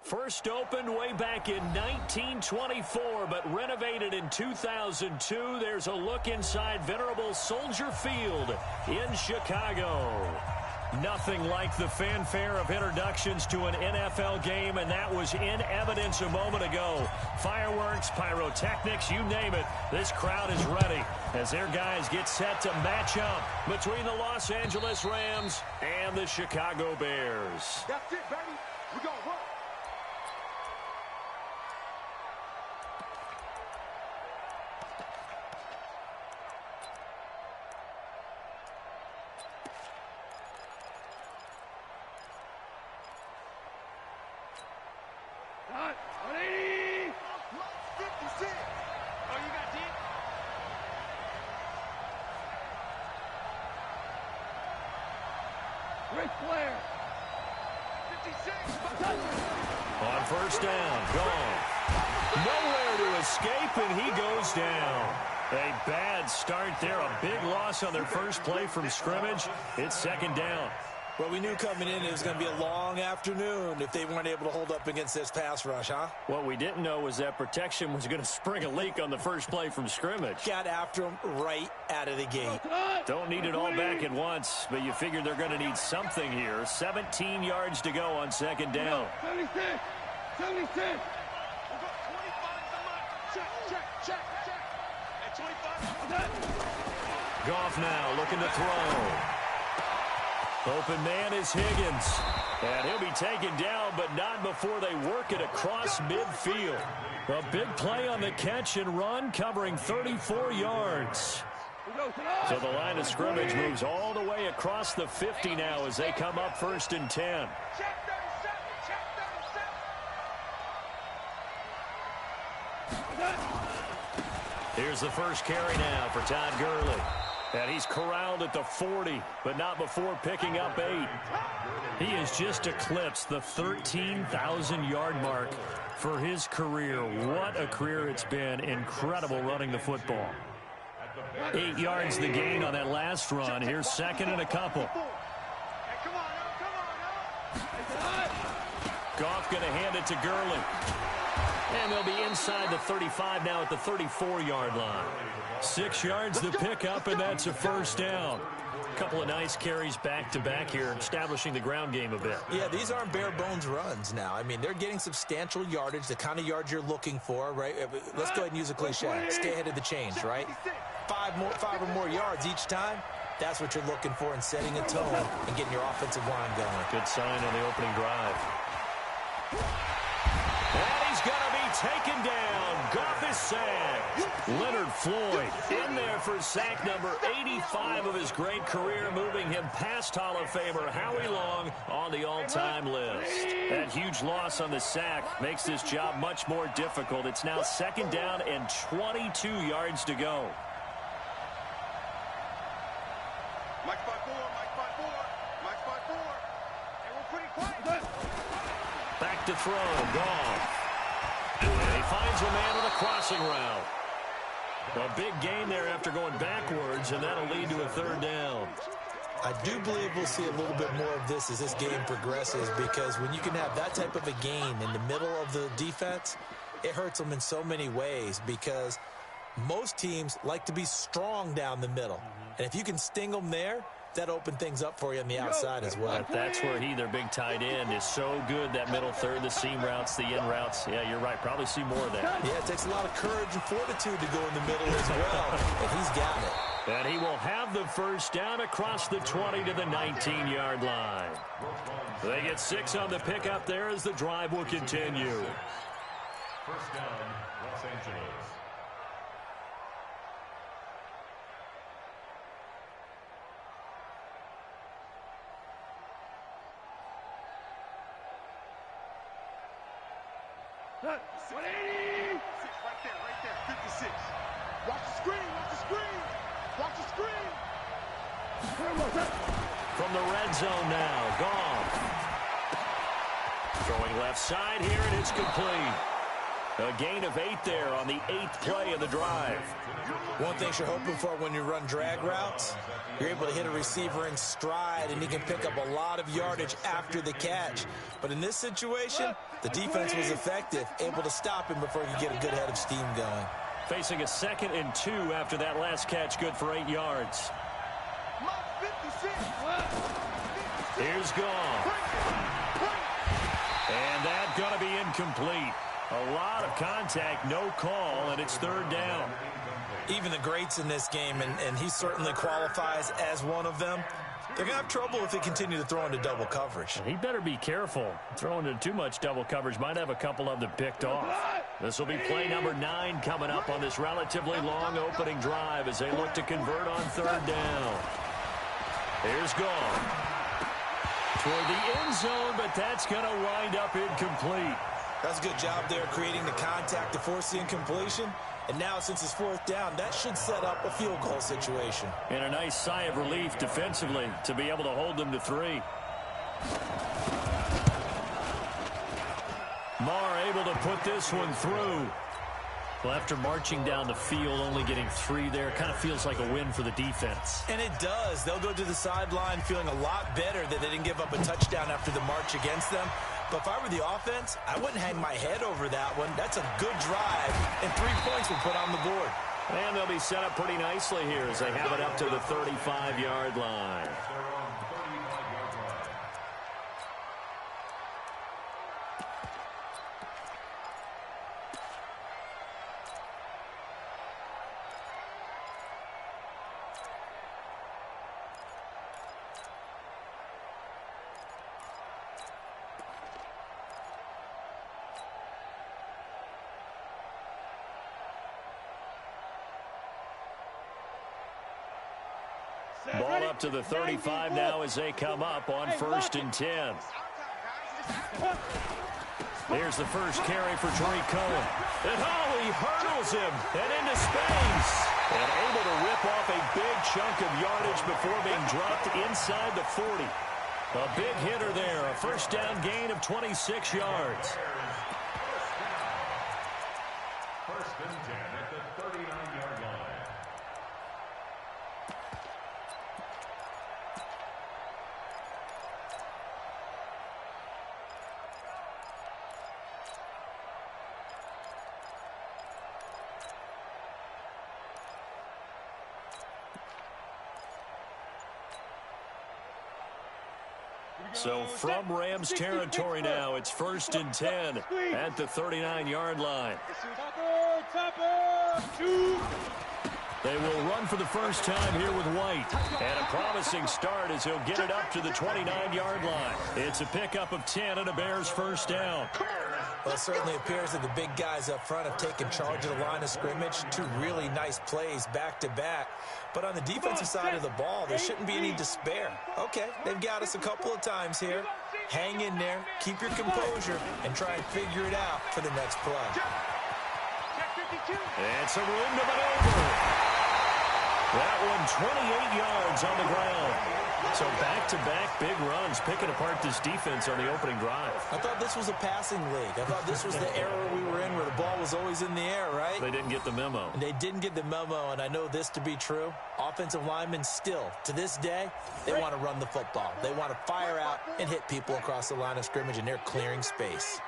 First opened way back in 1924, but renovated in 2002. There's a look inside venerable Soldier Field in Chicago. Nothing like the fanfare of introductions to an NFL game, and that was in evidence a moment ago. Fireworks, pyrotechnics, you name it. This crowd is ready as their guys get set to match up between the Los Angeles Rams and the Chicago Bears. That's it, baby. We're going to run. On first down, gone. Nowhere to escape, and he goes down. A bad start there, a big loss on their first play from scrimmage. It's second down. Well, we knew coming in it was going to be a long afternoon if they weren't able to hold up against this pass rush, huh? What we didn't know was that protection was going to spring a leak on the first play from scrimmage. Got after him right out of the gate. Don't need it all back at once, but you figure they're going to need something here. 17 yards to go on second down. 76. 76. Check. At 25. Goff now looking to throw. Open man is Higgins. And he'll be taken down, but not before they work it across midfield. A big play on the catch and run, covering 34 yards. So the line of scrimmage moves all the way across the 50 now as they come up first and 10. Here's the first carry now for Todd Gurley. And he's corralled at the 40, but not before picking up 8. He has just eclipsed the 13,000-yard mark for his career. What a career it's been. Incredible running the football. 8 yards the gain on that last run. Here's second and a couple. Goff going to hand it to Gurley. And they'll be inside the 35 now at the 34-yard line. 6 yards the pickup, and that's a first down. A couple of nice carries back-to-back here, establishing the ground game a bit. Yeah, these aren't bare-bones runs now. I mean, they're getting substantial yardage, the kind of yards you're looking for, right? Let's go ahead and use a cliche. Stay ahead of the change, right? 5 or more yards each time. That's what you're looking for in setting a tone and getting your offensive line going. Good sign on the opening drive. And he's going to be taken down. Goff is sacked. Leonard Floyd in there for sack number 85 of his great career, moving him past Hall of Famer Howie Long on the all-time list. That huge loss on the sack makes this job much more difficult. It's now second down and 22 yards to go. Mike 5-4. Hey, we're pretty quiet. Back to throw. Goff. And he finds a man with a crossing route. A big gain there after going backwards, and that'll lead to a third down. I do believe we'll see a little bit more of this as this game progresses, because when you can have that type of a gain in the middle of the defense, it hurts them in so many ways, because most teams like to be strong down the middle. And if you can sting them there, that opened things up for you on the outside as well. But that's where their big tight end, is so good, that middle third, the seam routes, the in routes. Yeah, you're right. Probably see more of that. Yeah, it takes a lot of courage and fortitude to go in the middle as well, and he's got it. And he will have the first down across the 20 to the 19-yard line. They get 6 on the pickup there as the drive will continue. First down, Los Angeles. Right there, 56. Watch the screen. From the red zone now, Goff. Throwing left side here, and it's complete. A gain of 8 there on the 8th play of the drive. One thing you're hoping for when you run drag routes, you're able to hit a receiver in stride, and he can pick up a lot of yardage after the catch. But in this situation, the defense was effective, able to stop him before he could get a good head of steam going. Facing a 2nd and 2 after that last catch, good for 8 yards. Here's gone. And that's going to be incomplete. A lot of contact, no call, and it's 3rd down. Even the greats in this game, and he certainly qualifies as one of them, they're going to have trouble if they continue to throw into double coverage. He better be careful. Throwing into too much double coverage might have a couple of them picked off. This will be play number 9 coming up on this relatively long opening drive as they look to convert on 3rd down. Here's gone. Toward the end zone, but that's going to wind up incomplete. That's a good job there creating the contact to force the incompletion. And now, since it's 4th down, that should set up a field goal situation. And a nice sigh of relief defensively to be able to hold them to 3. Marr able to put this one through. Well, after marching down the field, only getting 3 there, kind of feels like a win for the defense. And it does. They'll go to the sideline feeling a lot better that they didn't give up a touchdown after the march against them. But if I were the offense, I wouldn't hang my head over that one. That's a good drive, and 3 points will put on the board. And they'll be set up pretty nicely here as they have it up to the 35-yard line. Ball up to the 35 now as they come up on 1st and 10. Here's the first carry for Tariq Cohen. And he hurdles him and into space. And able to rip off a big chunk of yardage before being dropped inside the 40. A big hitter there, a 1st down gain of 26 yards. 1st and 10 at the 39-yard line. So from Rams territory now, it's 1st and 10 at the 39-yard line. They will run for the first time here with White. And a promising start as he'll get it up to the 29-yard line. It's a pickup of 10 and a Bears 1st down. Well, it certainly appears that the big guys up front have taken charge of the line of scrimmage. 2 really nice plays back-to-back. But on the defensive side of the ball, there shouldn't be any despair. Okay, they've got us a couple of times here. Hang in there, keep your composure, and try and figure it out for the next play. And some room to maneuver. That one 28 yards on the ground. So back-to-back big runs picking apart this defense on the opening drive. I thought this was a passing league. I thought this was the era we were in where the ball was always in the air, right? They didn't get the memo. And they didn't get the memo, and I know this to be true. Offensive linemen still, to this day, they want to run the football. They want to fire out and hit people across the line of scrimmage, and they're clearing space.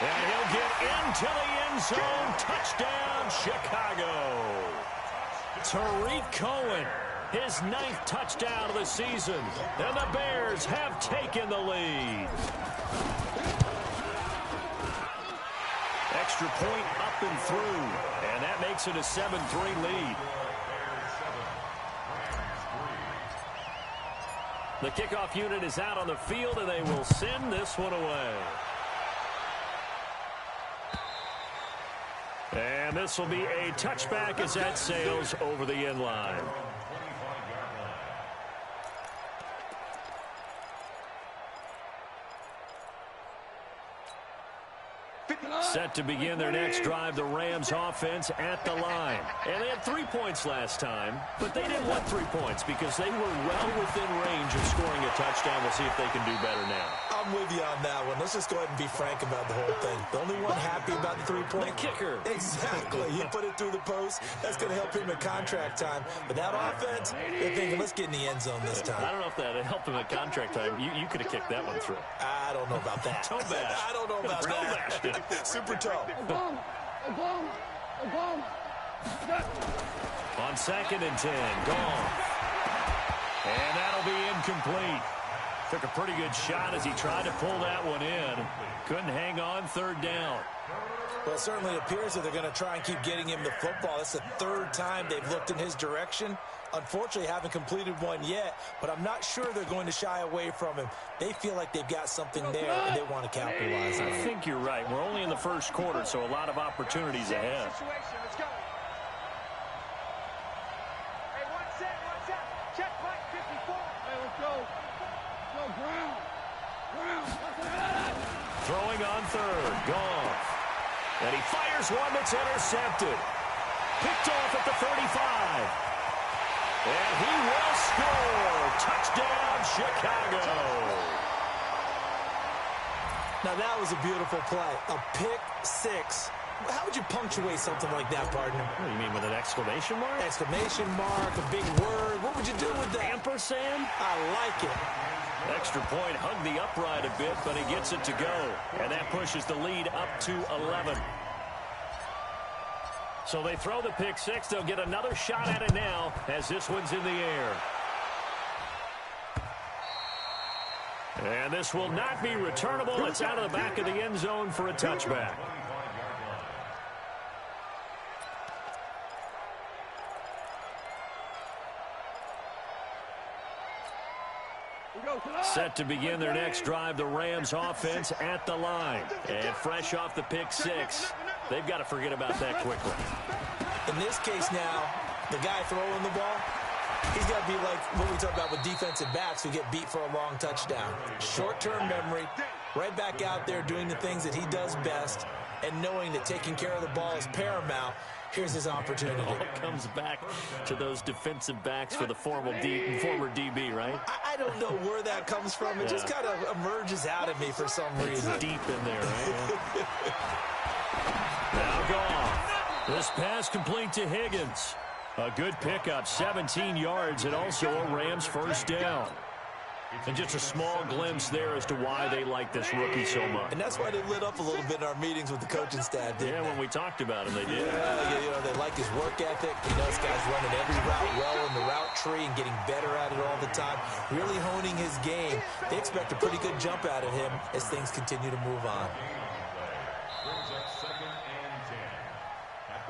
And he'll get into the end zone. Touchdown, Chicago. Tariq Cohen, his 9th touchdown of the season. And the Bears have taken the lead. Extra point up and through. And that makes it a 7-3 lead. The kickoff unit is out on the field, and they will send this one away. And this will be a touchback as that sails over the end line. Set to begin their next drive, the Rams offense at the line. And they had 3 points last time, but they didn't want 3 points because they were well within range of scoring a touchdown. We'll see if they can do better now. I'm with you on that one. Let's just go ahead and be frank about the whole thing. The only one happy about the three-point. The kicker. Exactly. He put it through the post. That's going to help him at contract time. But that offense, they're thinking, let's get in the end zone this time. I don't know if that helped him at contract time. You could have kicked that one through. I don't know about that. Toe bash. I don't know about that. Super toe. Obama. On 2nd and 10, gone. And that'll be incomplete. Took a pretty good shot as he tried to pull that one in. Couldn't hang on 3rd down. Well, it certainly appears that they're going to try and keep getting him the football. That's the 3rd time they've looked in his direction. Unfortunately, haven't completed one yet, but I'm not sure they're going to shy away from him. They feel like they've got something there, and they want to capitalize on it. I think you're right. We're only in the 1st quarter, so a lot of opportunities ahead. Let's go. Hey, one set. Check right, 54. Hey, let's go. Go, Brown. Throwing on 3rd, gone. And he fires one that's intercepted. Picked off at the 35. And he will score. Touchdown, Chicago. Now, that was a beautiful play. A pick 6. How would you punctuate something like that, partner? What do you mean, with an exclamation mark? Exclamation mark, a big word. What would you do with that? Ampersand? I like it. Extra point, hugged the upright a bit, but he gets it to go. And that pushes the lead up to 11. So they throw the pick 6. They'll get another shot at it now as this one's in the air. And this will not be returnable. It's out of the back of the end zone for a touchback. Set to begin their next drive, the Rams offense at the line. And fresh off the pick 6, they've got to forget about that quickly. In this case now, the guy throwing the ball, he's got to be like what we talk about with defensive backs who get beat for a long touchdown. Short-term memory, right back out there doing the things that he does best, and knowing that taking care of the ball is paramount. Here's his opportunity. It all comes back to those defensive backs for the former DB, right? I don't know where that comes from. It just kind of emerges out of me for some reason. It's deep in there, right? Now gone. This pass complete to Higgins. A good pickup, 17 yards, and also a Rams first down. And just a small glimpse there as to why they like this rookie so much. And that's why they lit up a little bit in our meetings with the coaching staff, didn't they? When we talked about him, they did. Yeah, they like his work ethic. You know, this guy's running every route well in the route tree and getting better at it all the time, really honing his game. They expect a pretty good jump out of him as things continue to move on.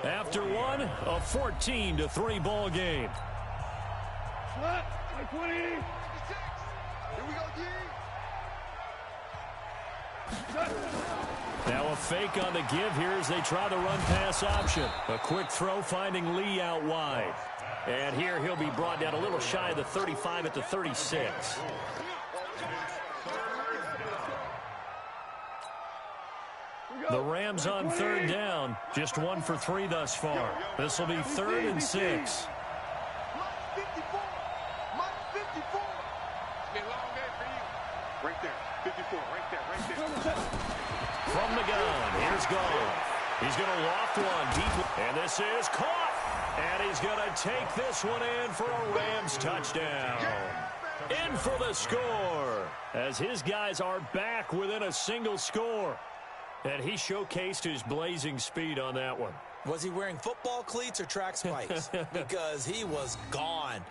After one, a 14-3 ball game. What? 20. Here we go, Now a fake on the give here as they try the run-pass option. A quick throw finding Lee out wide. And here he'll be brought down a little shy of the 35 at the 36. The Rams on 3rd down. Just 1 for 3 thus far. This will be 3rd and 6. Right there, 54, right there. From the gun, here's Goff. He's going to loft one deep, and this is caught. And he's going to take this one in for a Rams touchdown. In for the score, as his guys are back within a single score. And he showcased his blazing speed on that one. Was he wearing football cleats or track spikes? Because he was gone.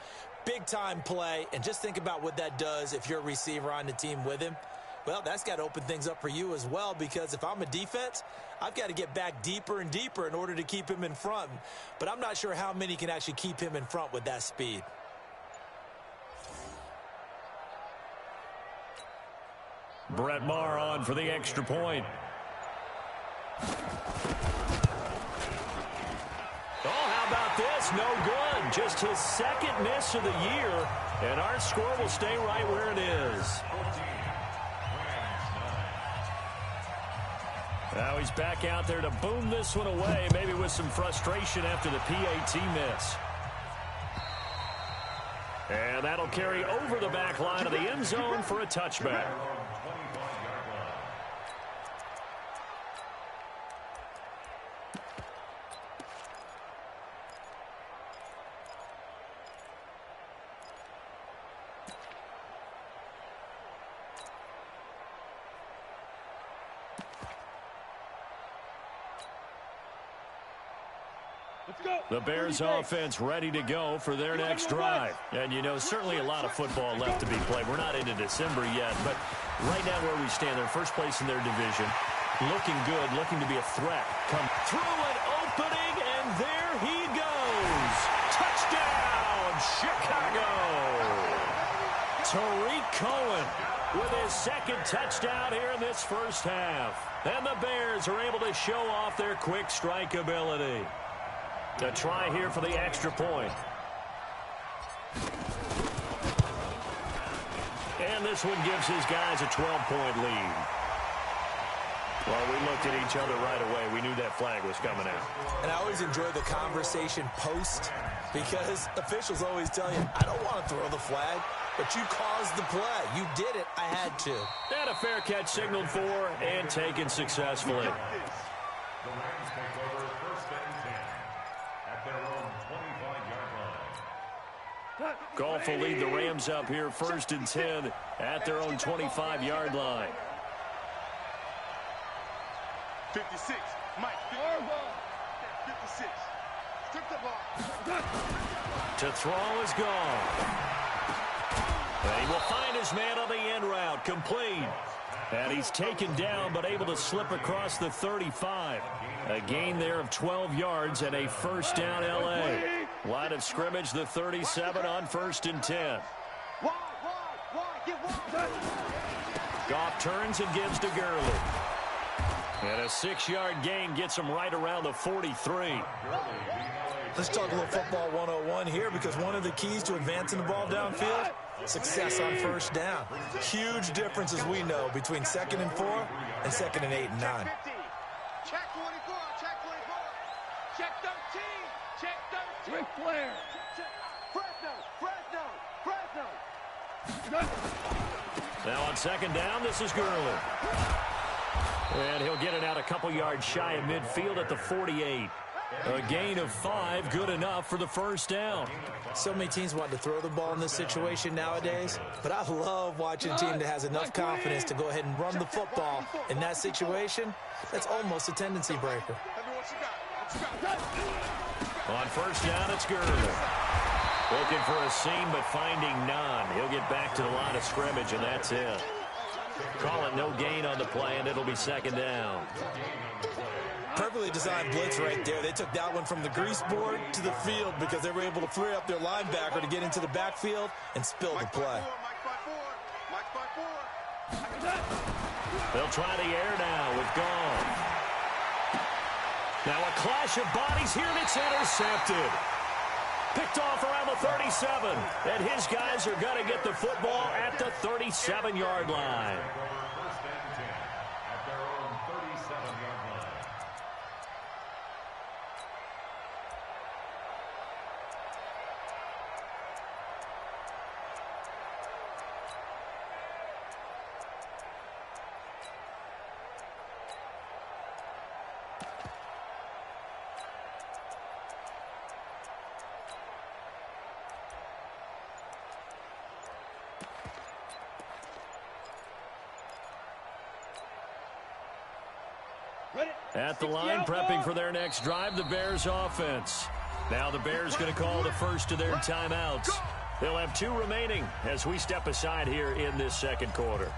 Big-time play, and just think about what that does if you're a receiver on the team with him. Well, that's got to open things up for you as well, because if I'm a defense, I've got to get back deeper and deeper in order to keep him in front. But I'm not sure how many can actually keep him in front with that speed. Brett Maher on for the extra point. Oh, how about this? No good. Just his 2nd miss of the year, and our score will stay right where it is. Now he's back out there to boom this one away, maybe with some frustration after the PAT miss. And that'll carry over the back line of the end zone for a touchback. The Bears offense ready to go for their next drive. And, you know, certainly a lot of football left to be played. We're not into December yet, but right now where we stand, they're first place in their division. Looking good, looking to be a threat. Come through an opening, and there he goes. Touchdown, Chicago. Tariq Cohen with his second touchdown here in this first half. And the Bears are able to show off their quick strike ability. To try here for the extra point. And this one gives his guys a 12-point lead. Well, we looked at each other right away. We knew that flag was coming out. And I always enjoy the conversation post because officials always tell you, I don't want to throw the flag, but you caused the play. You did it. I had to. And a fair catch signaled for and taken successfully. The Rams take over first and 10 at their own 25-yard line. Goff will lead the Rams up here first and 10 at their own 25-yard line. 56. Mike. 56. Strip the ball. To throw is gone. And he will find his man on the end route. Complete. And he's taken down but able to slip across the 35. A gain there of 12 yards and a first down L.A. Line of scrimmage, the 37 on first and 10. Goff turns and gives to Gurley. And a 6-yard gain gets him right around the 43. Let's talk a little football 101 here because one of the keys to advancing the ball downfield, success on first down. Huge difference, as we know, between 2nd and 4 and 2nd and 8 and 9. Check 24. Check 24. Check 13. Check 13. Ric Flair. Fresno. Now on second down, this is Gurley. And he'll get it out a couple yards shy of midfield at the 48. A gain of 5, good enough for the first down. So many teams want to throw the ball in this situation nowadays, but I love watching a team that has enough confidence to go ahead and run the football in that situation. That's almost a tendency breaker. On first down, it's Gurley. Looking for a seam, but finding none. He'll get back to the line of scrimmage, and that's it. Call it no gain on the play, and it'll be second down. Perfectly designed blitz right there. They took that one from the grease board to the field because they were able to free up their linebacker to get into the backfield and spill the play. They'll try the air now with Goff. Now a clash of bodies here, and it's intercepted. Picked off around the 37, and his guys are going to get the football at the 37-yard line. First and 10 at their own 37-yard line. At the line, prepping for their next drive, the Bears offense. Now the Bears going to call the first of their timeouts. They'll have 2 remaining as we step aside here in this second quarter.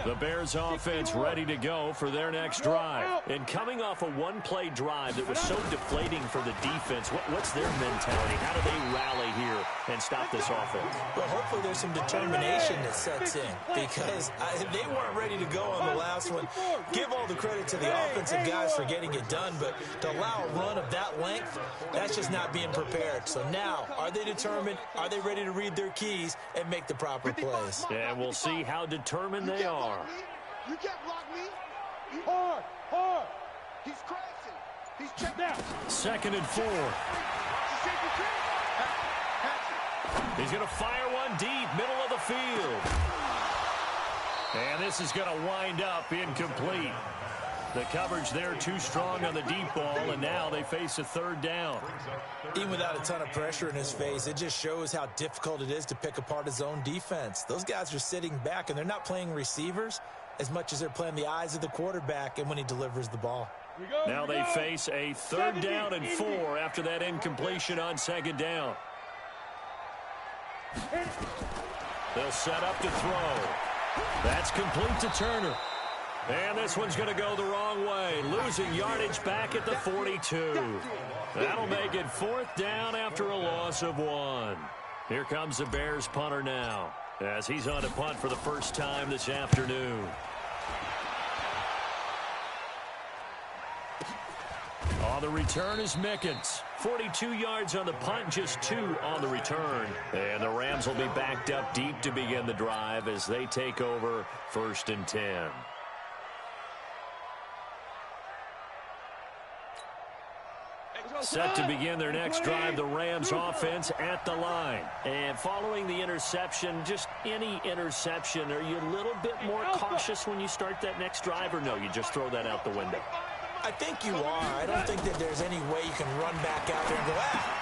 The Bears offense ready to go for their next drive. And coming off a one-play drive that was so deflating for the defense, what's their mentality? How do they rally here and stop this offense? Well, hopefully there's some determination that sets in because they weren't ready to go on the last one. Give all the credit to the offensive guys for getting it done, but to allow a run of that length, that's just not being prepared. So now, are they determined? Are they ready to read their keys and make the proper plays? And we'll see how determined they are. You can't block me. Hard. He's crashing. He's checked out. 2nd and 4. He's going to fire one deep, middle of the field. And this is going to wind up incomplete. The coverage there too strong on the deep ball, and now they face a third down. Even without a ton of pressure in his face, it just shows how difficult it is to pick apart his own defense. Those guys are sitting back, and they're not playing receivers as much as they're playing the eyes of the quarterback and when he delivers the ball. Now they face a third down and 4 after that incompletion on second down. They'll set up to throw. That's complete to Turner. And this one's going to go the wrong way, losing yardage back at the 42. That'll make it fourth down after a loss of 1. Here comes the Bears punter now, as he's on to punt for the first time this afternoon. On the return is Mickens. 42 yards on the punt, just 2 on the return. And the Rams will be backed up deep to begin the drive as they take over 1st and 10. Set to begin their next drive, the Rams offense at the line. And following the interception, just any interception, are you a little bit more cautious when you start that next drive, or no, you just throw that out the window? I think you are. I don't think that there's any way you can run back out there and go,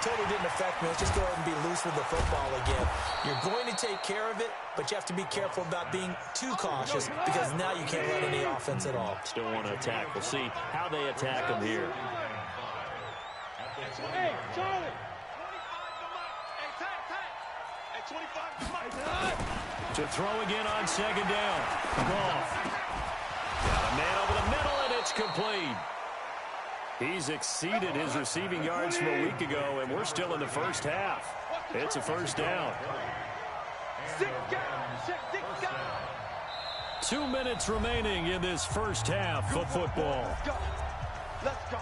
totally didn't affect me. Let's just go ahead and be loose with the football again. You're going to take care of it, but you have to be careful about being too cautious because now you can't run any offense at all. Still want to attack. We'll see how they attack them here. Hey, Charlie. 25 to Mike. Hey, tag. Hey, 25 to Mike. To throw again on second down. Goff. Got a man over the middle, and it's complete. He's exceeded his receiving yards from a week ago, and we're still in the first half. It's a first down. 2 minutes remaining in this first half of football. Let's go. Let's go.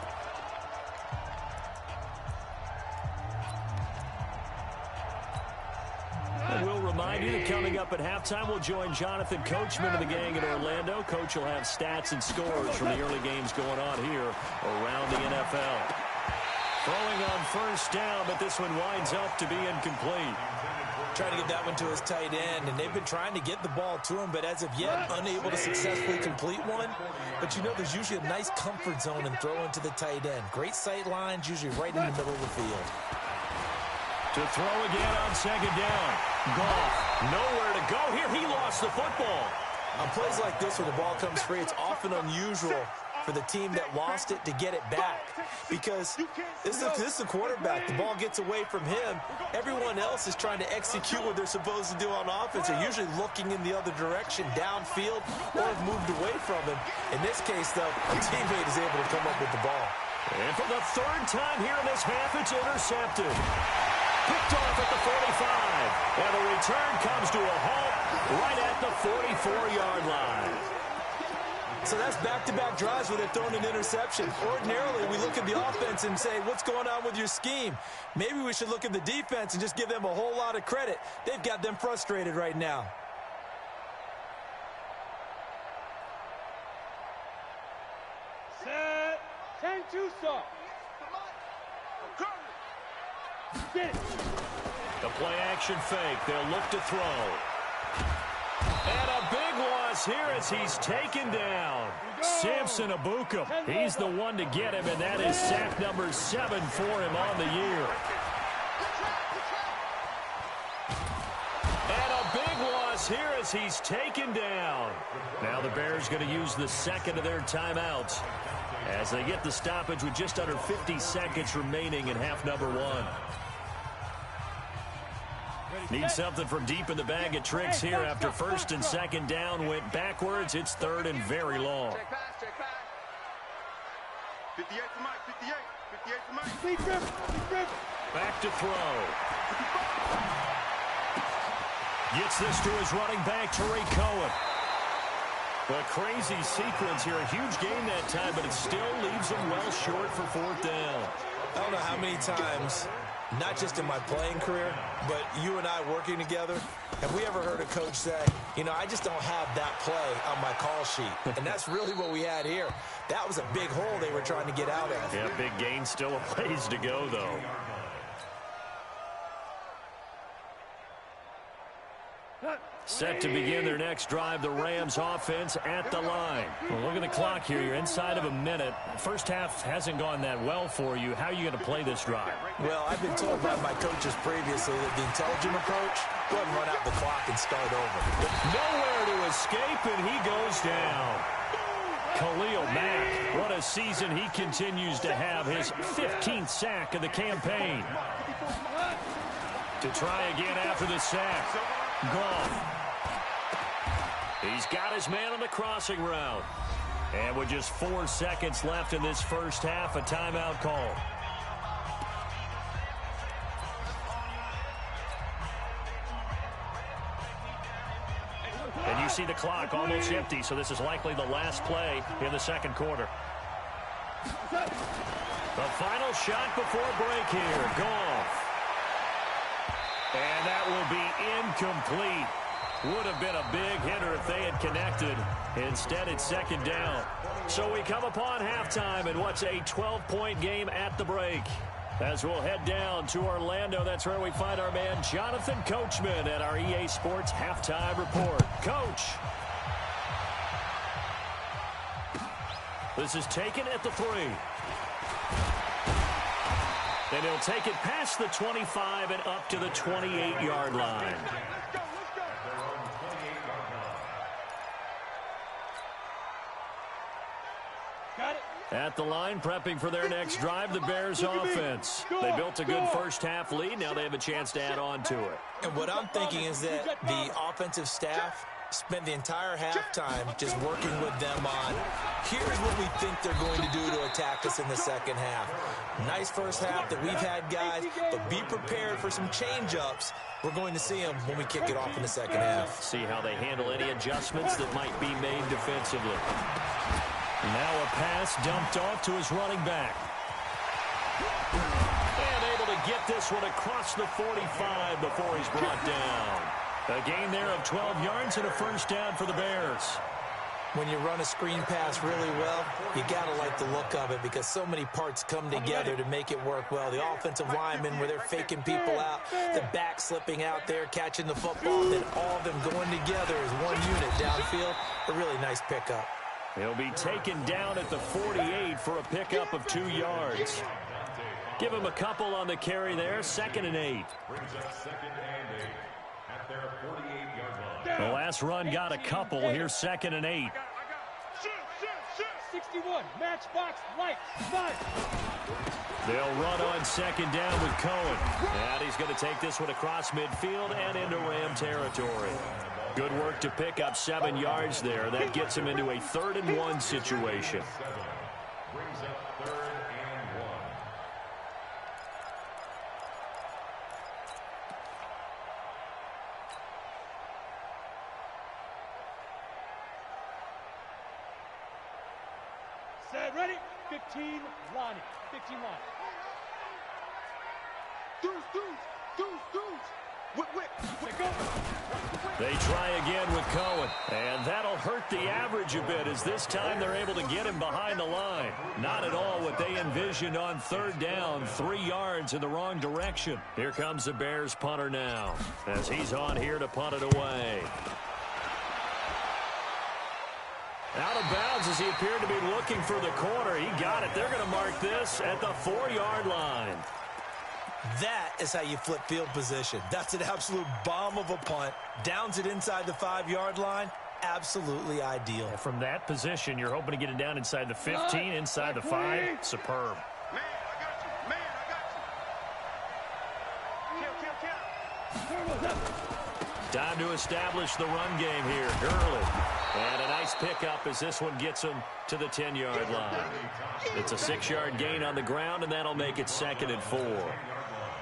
And we'll remind you that coming up at halftime, we'll join Jonathan Coachman of the gang in Orlando. Coach will have stats and scores from the early games going on here around the NFL. Throwing on first down, but this one winds up to be incomplete. Trying to get that one to his tight end, and they've been trying to get the ball to him, but as of yet, unable to successfully complete one. But you know, there's usually a nice comfort zone in throwing to the tight end. Great sight lines, usually right in the middle of the field. To throw again on second down. Goff, nowhere to go here. He lost the football. On plays like this where the ball comes free, it's often unusual for the team that lost it to get it back. Because this is the quarterback. The ball gets away from him. Everyone else is trying to execute what they're supposed to do on offense. They're usually looking in the other direction, downfield, or have moved away from him. In this case, though, a teammate is able to come up with the ball. And for the third time here in this half, it's intercepted. Picked off at the 45. And the return comes to a halt right at the 44-yard line. So that's back-to-back drives where they're throwing an interception. Ordinarily, we look at the offense and say, what's going on with your scheme? Maybe we should look at the defense and just give them a whole lot of credit. They've got them frustrated right now. Set. 10-2 stop. Get it. The play-action fake. They'll look to throw. And a big loss here as he's taken down. Samson Abukum. He's the one to get him, and that is sack number 7 for him on the year. And a big loss here as he's taken down. Now the Bears going to use the second of their timeouts as they get the stoppage with just under 50 seconds remaining in half number 1. Need something from deep in the bag of tricks here after first and second down went backwards. It's third and very long. Check pass, check pass. 58 to Mike, 58 to Mike. Deep dribble. Back to throw. Gets this to his running back, Tariq Cohen. A crazy sequence here. A huge gain that time, but it still leaves him well short for fourth down. I don't know how many times, not just in my playing career, but you and I working together, have we ever heard a coach say, you know, I just don't have that play on my call sheet. And that's really what we had here. That was a big hole they were trying to get out of. Yeah, big gain, still a ways to go, though. Set to begin their next drive, the Rams offense at the line. Well, look at the clock here. You're inside of a minute. First half hasn't gone that well for you. How are you going to play this drive? Well, I've been told by my coaches previously that the intelligent approach, go ahead and run out the clock and start over. Nowhere to escape, and he goes down. Khalil Mack, what a season he continues to have. His 15th sack of the campaign. To try again after the sack. Goff. He's got his man on the crossing route. And with just 4 seconds left in this first half, a timeout call. And you see the clock almost empty, so this is likely the last play in the second quarter. The final shot before break here. Goff. And that will be incomplete. Would have been a big hitter if they had connected. Instead, it's second down. So we come upon halftime in what's a 12-point game at the break. As we'll head down to Orlando, that's where we find our man Jonathan Coachman at our EA Sports Halftime Report. Coach. This is taken at the 3. And he'll take it past the 25 and up to the 28-yard line. At the line, prepping for their next drive, the Bears offense. They built a good first half lead. Now they have a chance to add on to it. And what I'm thinking is that the offensive staff spent the entire halftime just working with them on, here's what we think they're going to do to attack us in the second half. Nice first half that we've had, guys, but be prepared for some change-ups. We're going to see them when we kick it off in the second half. See how they handle any adjustments that might be made defensively. Now a pass dumped off to his running back. And able to get this one across the 45 before he's brought down. A gain there of 12 yards and a first down for the Bears. When you run a screen pass really well, you got to like the look of it because so many parts come together to make it work well. The offensive linemen where they're faking people out, the back slipping out there, catching the football, then all of them going together as one unit downfield. A really nice pickup. He'll be taken down at the 48 for a pickup of 2 yards. Give him a couple on the carry there, 2nd and 8. Brings up 2nd and 8 at their 48-yard line. The last run got a couple. Here's 2nd and 8. 61, matchbox, right, 5. They'll run on 2nd down with Cohen. And he's going to take this one across midfield and into Ram territory. Good work to pick up 7 yards there. That gets him into a 3rd and 1 situation. Brings up 3rd and 1. Set, ready? 15, Lonnie. 15, Lonnie. Deuce. Whip. Go. They try again with Cohen. And that'll hurt the average a bit as this time they're able to get him behind the line. Not at all what they envisioned on 3rd down. 3 yards in the wrong direction. Here comes the Bears punter now as he's on here to punt it away. Out of bounds as he appeared to be looking for the corner. He got it. They're going to mark this at the 4-yard line. That is how you flip field position. That's an absolute bomb of a punt. Downs it inside the 5-yard line. Absolutely ideal. From that position, you're hoping to get it down inside the 15, inside the 5. Superb. Man, I got you. Kill. Time to establish the run game here. Gurley. And a nice pickup as this one gets him to the 10-yard line. It's a 6-yard gain on the ground, and that'll make it 2nd and 4.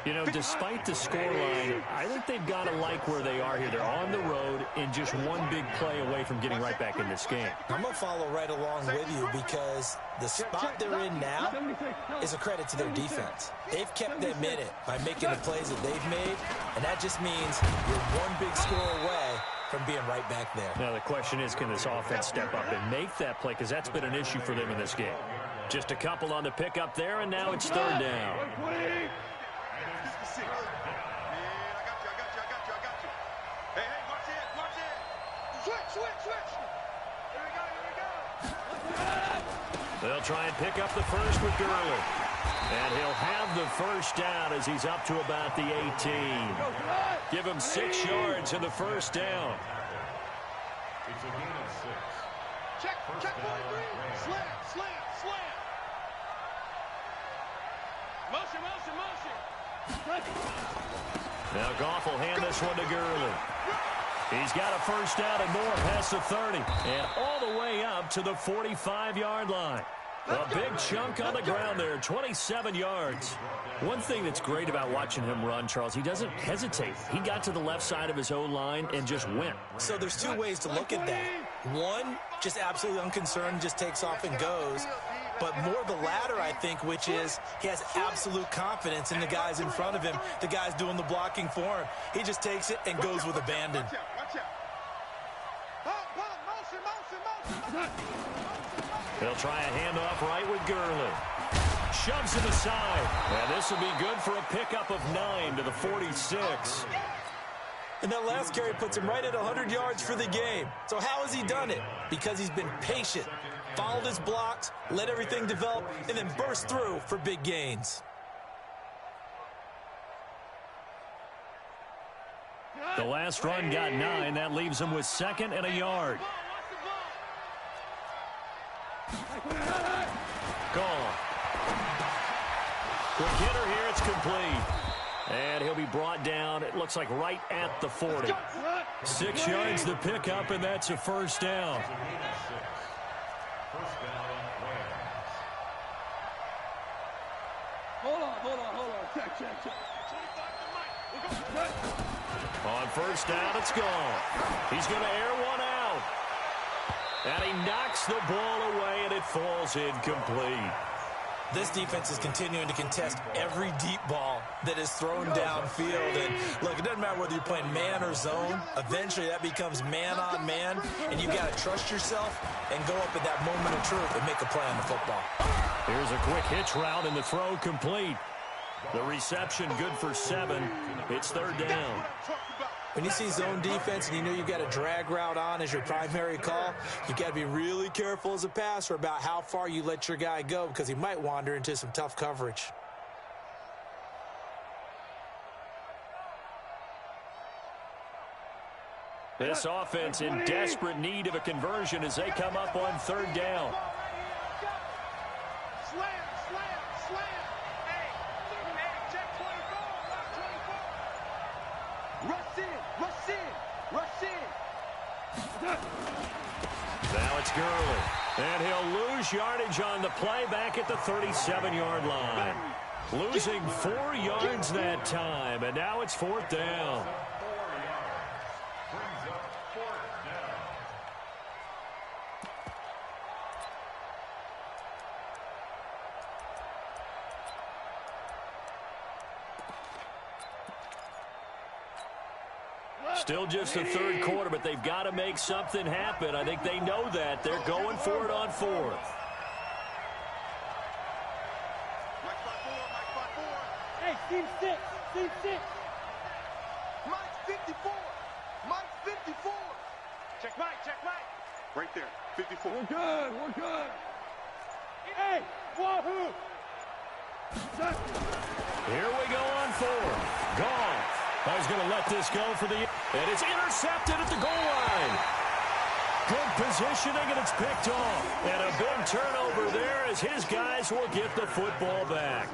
You know, despite the scoreline, I think they've got to like where they are here. They're on the road and just one big play away from getting right back in this game. I'm going to follow right along with you because the spot they're in now is a credit to their defense. They've kept them in it by making the plays that they've made, and that just means you're one big score away from being right back there. Now, the question is, can this offense step up and make that play? Because that's been an issue for them in this game. Just a couple on the pickup there, and now it's 3rd down. I got you. Hey, watch it. They'll try and pick up the first with Gurley. And he'll have the first down as he's up to about the 18. Give him 6 yards in the first down. It's a gain of 6. Check 43. Slant, slant, slant. Motion, motion, motion. Now Goff will hand this one to Gurley. He's got a first down and more past the 30. And all the way up to the 45-yard line. A big chunk on the ground there, 27 yards. One thing that's great about watching him run, Charles, he doesn't hesitate. He got to the left side of his own line and just went. So there's 2 ways to look at that. One, just absolutely unconcerned, just takes off and goes. But more the latter, I think, which is he has absolute confidence in the guys in front of him, the guys doing the blocking for him. He just takes it and goes with abandon. Watch out. Motion, motion, motion. He'll try a handoff right with Gurley. Shoves him aside. And this will be good for a pickup of 9 to the 46. And that last carry puts him right at 100 yards for the game. So how has he done it? Because he's been patient, followed his blocks, let everything develop, and then burst through for big gains. The last run got 9. That leaves him with 2nd and a yard. Gone. Quick hitter here. It's complete. And he'll be brought down, it looks like right at the 40. 6 yards to pick up, and that's a first down. First down, Rams. Hold on. Check. On first down, it's gone. He's going to air one out. And he knocks the ball away, and it falls incomplete. This defense is continuing to contest every deep ball that is thrown downfield. And look, it doesn't matter whether you're playing man or zone. Eventually, that becomes man on man, and you got to trust yourself and go up at that moment of truth and make a play on the football. Here's a quick hitch route, and the throw complete. The reception good for 7. It's 3rd down. When you see zone defense and you know you've got a drag route on as your primary call, you got to be really careful as a passer about how far you let your guy go because he might wander into some tough coverage. This offense in desperate need of a conversion as they come up on 3rd down. Slam. Hey, check 24. Rush in. Now it's Gurley. And he'll lose yardage on the play back at the 37-yard line. Losing 4 yards that time, and now it's 4th down. Brings up 4th down. Still just the 3rd quarter, but they've got to make something happen. I think they know that. They're going for it on 4th. Hey, Steve 6. Mike 54. Check Mike. Right there, 54. We're good. Hey, wahoo! Here we go on 4th. Gone. He's going to let this go for the... And it's intercepted at the goal line. Good positioning, and it's picked off. And a big turnover there as his guys will get the football back.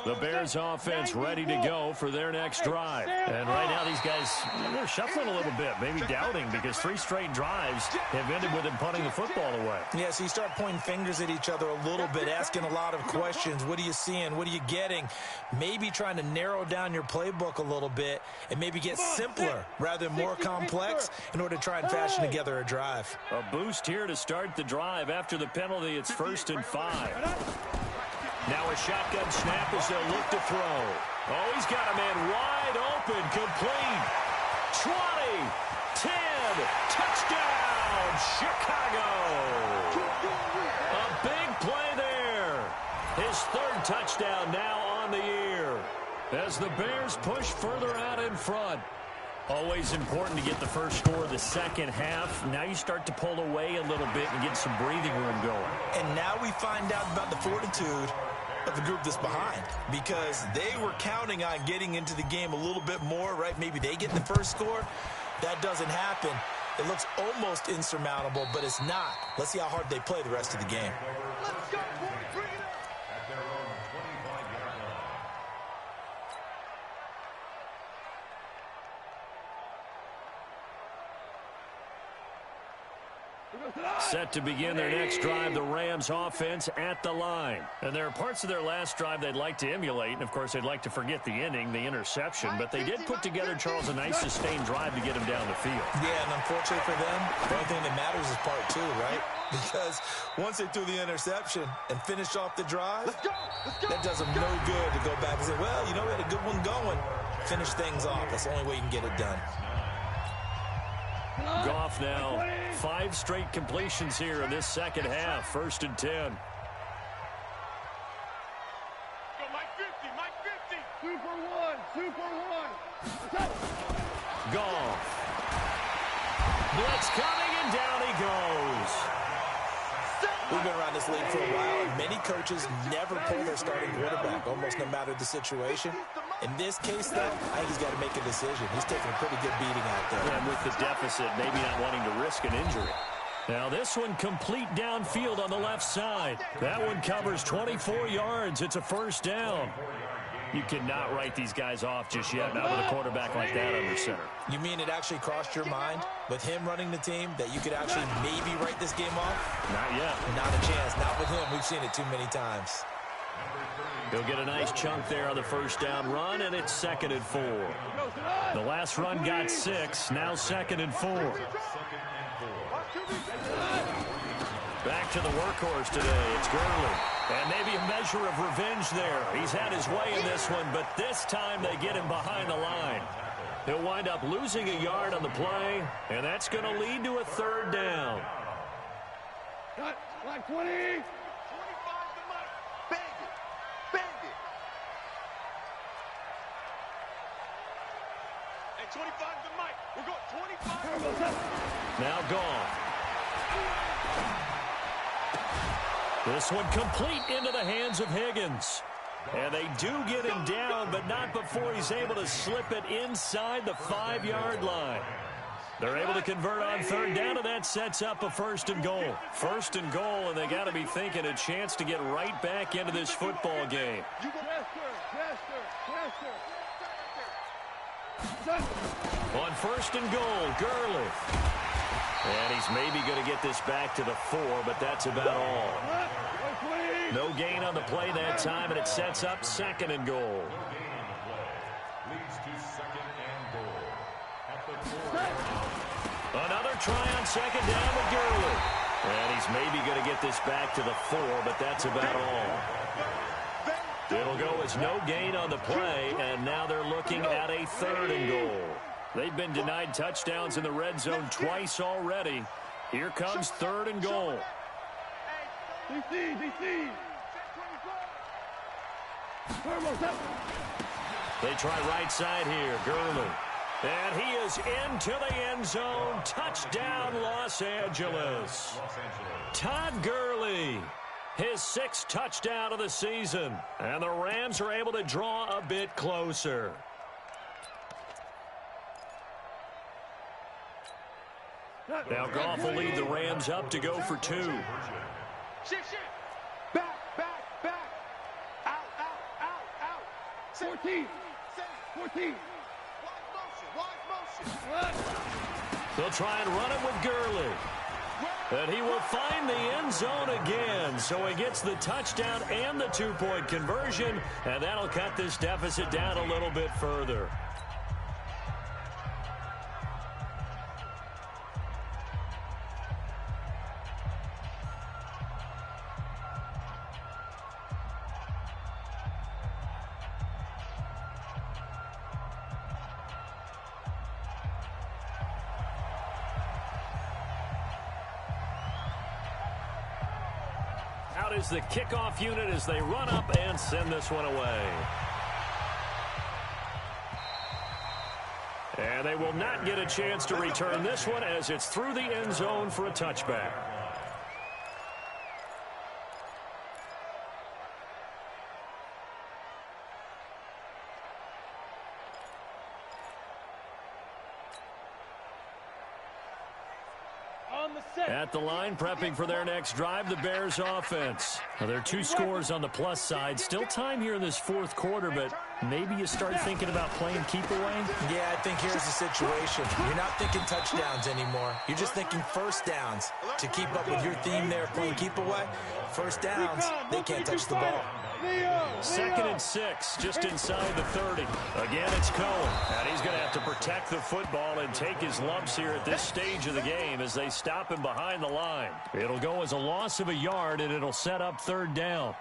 The Bears offense ready to go for their next drive. And right now these guys, they're shuffling a little bit, maybe doubting, because 3 straight drives have ended with them punting the football away. Yeah, so you start pointing fingers at each other a little bit, asking a lot of questions. What are you seeing? What are you getting? Maybe trying to narrow down your playbook a little bit and maybe get simpler rather than more complex in order to try and fashion together a drive. A boost here to start the drive. After the penalty, it's 1st and 5. Now a shotgun snap as they'll look to throw. Oh, he's got a man wide open, complete. 20, 10, touchdown, Chicago. A big play there. His 3rd touchdown now on the year as the Bears push further out in front. Always important to get the first score of the second half. Now you start to pull away a little bit and get some breathing room going. And now we find out about the fortitude of the group that's behind, because they were counting on getting into the game a little bit more, right? Maybe they get the first score. That doesn't happen. It looks almost insurmountable, but it's not. Let's see how hard they play the rest of the game. Let's go, boys. Bring it up. At their own 25-yard line. Set to begin their next drive, the Rams offense at the line. And there are parts of their last drive they'd like to emulate, and of course they'd like to forget the ending, the interception, but they did put together, Charles, a nice sustained drive to get him down the field. Yeah, and unfortunately for them, the only thing that matters is part 2, right? Because once they threw the interception and finished off the drive, that does them no good to go back and say, well, you know, we had a good one going. Finish things off. That's the only way you can get it done. Goff now, 5 straight completions here in this second half. 1st and 10. Go, Mike 50, Mike 50. Super one. Goff. Blitz coming, and down he goes. We've been around this league for a while, and many coaches never pull their starting quarterback, almost no matter the situation. In this case, though, I think he's got to make a decision. He's taking a pretty good beating out there. And with the deficit, maybe not wanting to risk an injury. Now this one complete downfield on the left side. That one covers 24 yards. It's a 1st down. You cannot write these guys off just yet, not with a quarterback like that under center. You mean it actually crossed your mind with him running the team that you could actually maybe write this game off? Not yet. Not a chance. Not with him. We've seen it too many times. He'll get a nice chunk there on the 1st down run, and it's 2nd and 4. The last run got 6, now 2nd and 4. Back to the workhorse today. It's Gurley. And maybe a measure of revenge there. He's had his way in this one, but this time they get him behind the line. He'll wind up losing a yard on the play, and that's going to lead to a 3rd down. Cut. Like 20. 25 to Mike. Bang it. Bang it. And 25 to Mike. We're going 25. Now gone. This one complete into the hands of Higgins. And they do get him down, but not before he's able to slip it inside the 5-yard line. They're able to convert on 3rd down, and that sets up a 1st and goal. 1st and goal, and they got to be thinking a chance to get right back into this football game. On 1st and goal, Gurley. And he's maybe going to get this back to the 4, but that's about all. No gain on the play that time, and it sets up 2nd and goal. Another try on 2nd down with Gurley. And he's maybe going to get this back to the 4, but that's about all. It'll go as no gain on the play, and now they're looking at a 3rd and goal. They've been denied touchdowns in the red zone twice already. Here comes 3rd and goal. DC. They try right side here, Gurley. And he is into the end zone. Touchdown, Los Angeles. Todd Gurley, his 6th touchdown of the season. And the Rams are able to draw a bit closer. Now Goff will lead the Rams up to go for 2. Shit. Back. Out. 14. 14. Wide motion. They'll try and run it with Gurley. And he will find the end zone again. So he gets the touchdown and the two-point conversion, and that'll cut this deficit down a little bit further. Out is the kickoff unit as they run up and send this one away. And they will not get a chance to return this one as it's through the end zone for a touchback. At the line, prepping for their next drive, the Bears offense. Now, there are two scores on the plus side. Still time here in this fourth quarter, but maybe you start thinking about playing keep away? Yeah, I think here's the situation. You're not thinking touchdowns anymore. You're just thinking first downs. To keep up with your theme there, playing keep away, first downs, they can't touch the ball. 2nd and 6, just inside the 30. Again, it's Cohen. And he's going to have to protect the football and take his lumps here at this stage of the game as they stop him behind the line. It'll go as a loss of a yard, and it'll set up 3rd down.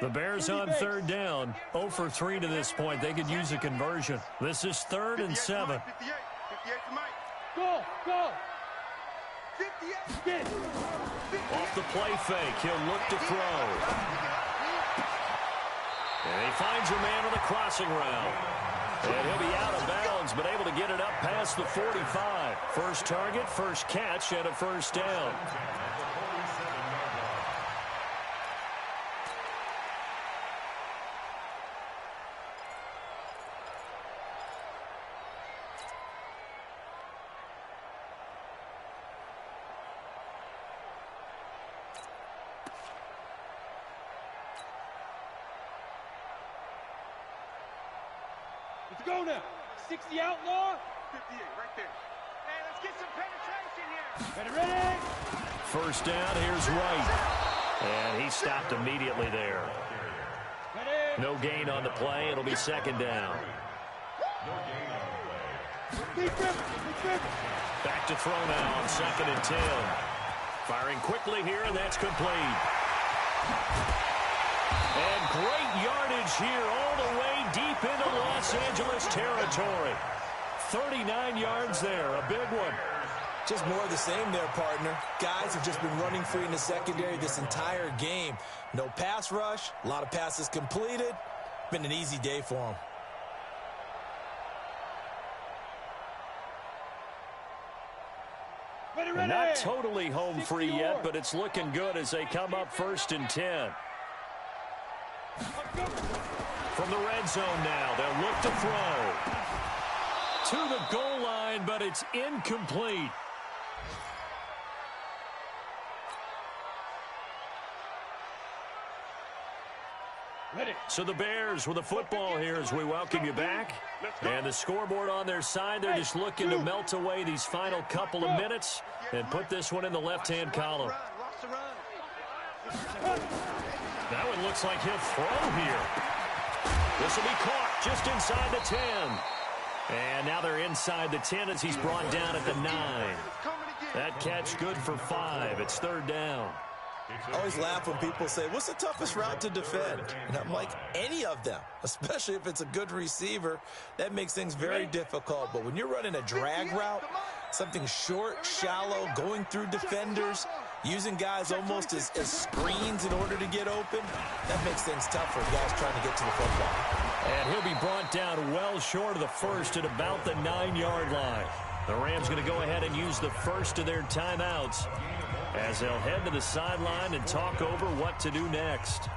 The Bears on 3rd down, 0 for 3 to this point. They could use a conversion. This is 3rd and 7. 58 to Mike. Go. 58. Off the play fake, he'll look to throw. And he finds a man on the crossing route. And he'll be out of bounds, but able to get it up past the 45. First target, first catch, and a first down. Let's go now. 60 outlaw. 58 right there. Hey, let's get some penetration here. Ready? First down, here's Wright. And he stopped immediately there. Ready? No gain on the play. It'll be 2nd down. Back to throw now on 2nd and 10. Firing quickly here, and that's complete. And great yardage here all the way deep into Los Angeles territory. 39 yards there, a big one. Just more of the same there, partner. Guys have just been running free in the secondary this entire game. No pass rush, a lot of passes completed. Been an easy day for them. Not totally home free yet, but it's looking good as they come up 1st and 10. From the red zone now, they'll look to throw. To the goal line, but it's incomplete. So the Bears with the football here as we welcome you back. And the scoreboard on their side, they're just looking to melt away these final couple of minutes and put this one in the left-hand column. That one looks like he'll throw here. This will be caught just inside the 10. And now they're inside the 10 as he's brought down at the 9. That catch good for 5. It's 3rd down. I always laugh when people say, what's the toughest route to defend? And I'm like, any of them, especially if it's a good receiver. That makes things very difficult. But when you're running a drag route, something short, shallow, going through defenders, using guys almost as screens in order to get open, that makes things tough for guys trying to get to the football. And he'll be brought down well short of the first at about the 9-yard line. The Rams going to go ahead and use the first of their timeouts as they'll head to the sideline and talk over what to do next.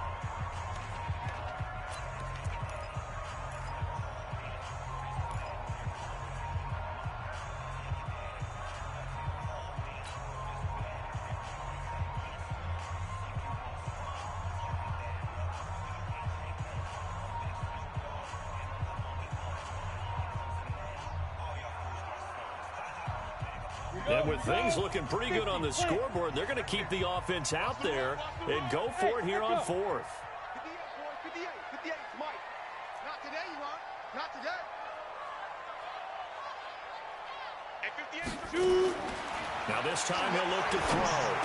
And with things looking pretty good on the scoreboard, they're going to keep the offense out there and go for it here on fourth. 58, 58, Mike. Not today, you want? Not today. And 58. Now this time he'll look to throw.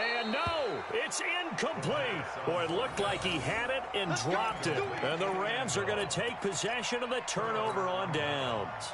And no, it's incomplete. Boy, it looked like he had it and dropped it. And the Rams are going to take possession of the turnover on downs.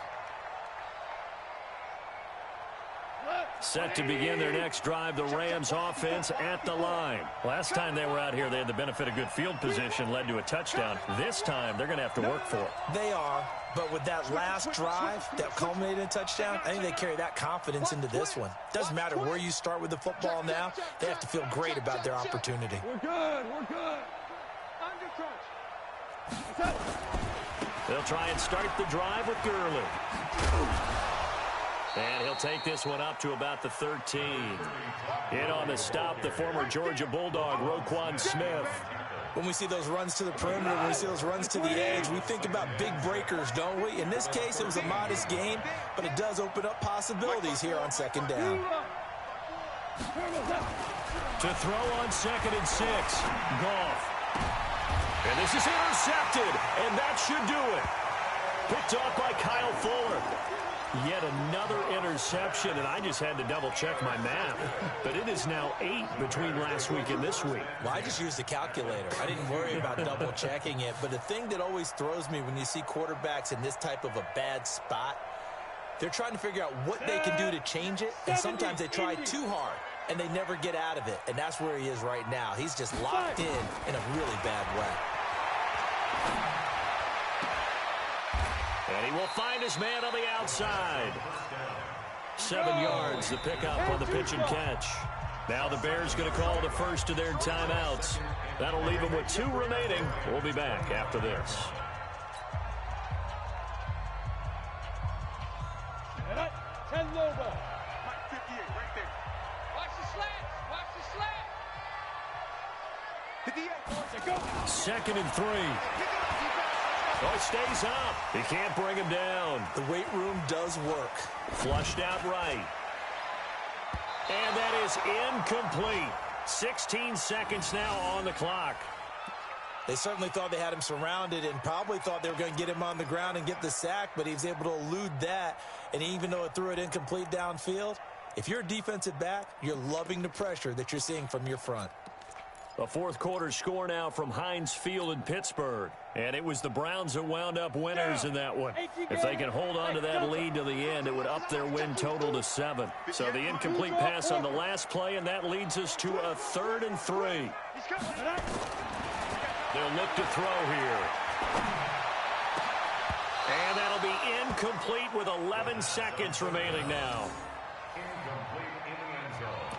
Set to begin their next drive, the Rams offense at the line. Last time they were out here, they had the benefit of good field position, led to a touchdown. This time, they're going to have to work for it. They are, but with that last drive that culminated in a touchdown, I think they carry that confidence into this one. Doesn't matter where you start with the football now, they have to feel great about their opportunity. We're good, we're good. Under crunch. They'll try and start the drive with Gurley. And he'll take this one up to about the 13. In on the stop, the former Georgia Bulldog, Roquan Smith. When we see those runs to the perimeter, when we see those runs to the edge, we think about big breakers, don't we? In this case, it was a modest gain, but it does open up possibilities here on second down. To throw on 2nd and 6, Goff. And this is intercepted, and that should do it. Picked off by Kyle Fuller. Yet another interception, and I just had to double-check my math. But it is now 8 between last week and this week. Well, I just used a calculator. I didn't worry about double-checking it. But the thing that always throws me when you see quarterbacks in this type of a bad spot, they're trying to figure out what they can do to change it, and sometimes they try too hard, and they never get out of it. And that's where he is right now. He's just locked in a really bad way. And he will find his man on the outside. 7 yards, the pickup on the pitch and catch. Now the Bears going to call the first of their timeouts. That'll leave them with 2 remaining. We'll be back after this. Ten low ball. 58 right there. Watch the slats. Watch the slats. 58. 2nd and 3. Oh, it stays up. He can't bring him down. The weight room does work. Flushed out right. And that is incomplete. 16 seconds now on the clock. They certainly thought they had him surrounded and probably thought they were going to get him on the ground and get the sack, but he was able to elude that. And even though it threw it incomplete downfield, if you're a defensive back, you're loving the pressure that you're seeing from your front. A fourth quarter score now from Heinz Field in Pittsburgh. And it was the Browns that wound up winners in that one. If they can hold on to that lead to the end, it would up their win total to 7. So the incomplete pass on the last play, and that leads us to a 3rd and 3. They'll look to throw here. And that'll be incomplete with 11 seconds remaining now. Incomplete in the end zone.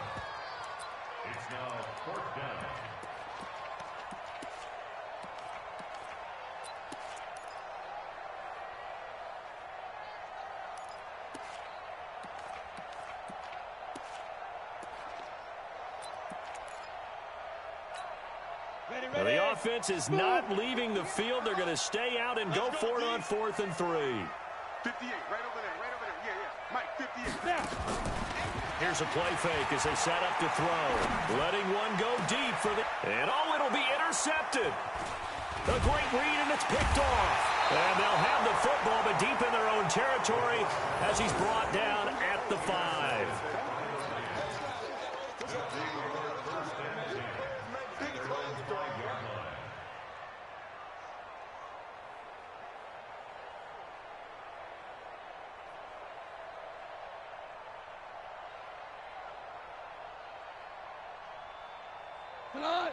It's now 4th down. Well, the offense is not leaving the field. They're going to stay out and go for it on 4th and 3. 58, right over there, right over there. Yeah. Mike, 58. Now. Here's a play fake as they set up to throw. Letting one go deep for the... And oh, it'll be intercepted. A great read, and it's picked off. And they'll have the football, but deep in their own territory as he's brought down at the 5.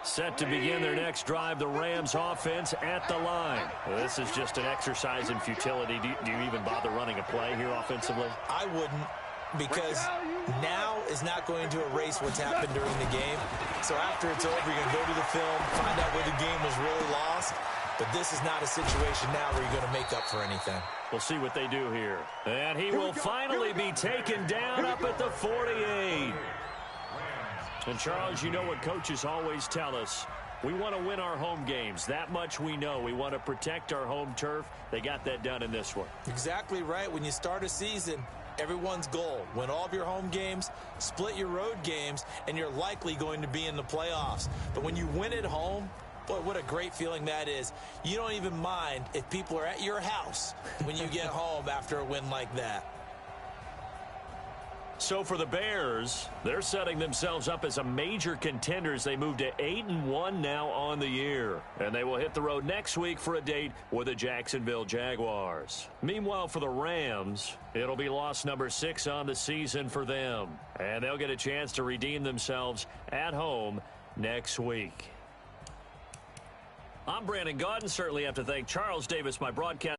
Set to begin their next drive, the Rams offense at the line. Well, this is just an exercise in futility. Do you even bother running a play here offensively? I wouldn't, because now is not going to erase what's happened during the game. So after it's over, you're going to go to the film, find out where the game was really lost. But this is not a situation now where you're going to make up for anything. We'll see what they do here. And he will finally be taken down up at the 48. And, Charles, you know what coaches always tell us. We want to win our home games. That much we know. We want to protect our home turf. They got that done in this one. Exactly right. When you start a season, everyone's goal. Win all of your home games, split your road games, and you're likely going to be in the playoffs. But when you win at home, boy, what a great feeling that is. You don't even mind if people are at your house when you get home after a win like that. So for the Bears, they're setting themselves up as a major contender as they move to 8-1 now on the year. And they will hit the road next week for a date with the Jacksonville Jaguars. Meanwhile, for the Rams, it'll be loss number 6 on the season for them. And they'll get a chance to redeem themselves at home next week. I'm Brandon Gaudin. Certainly have to thank Charles Davis, my broadcast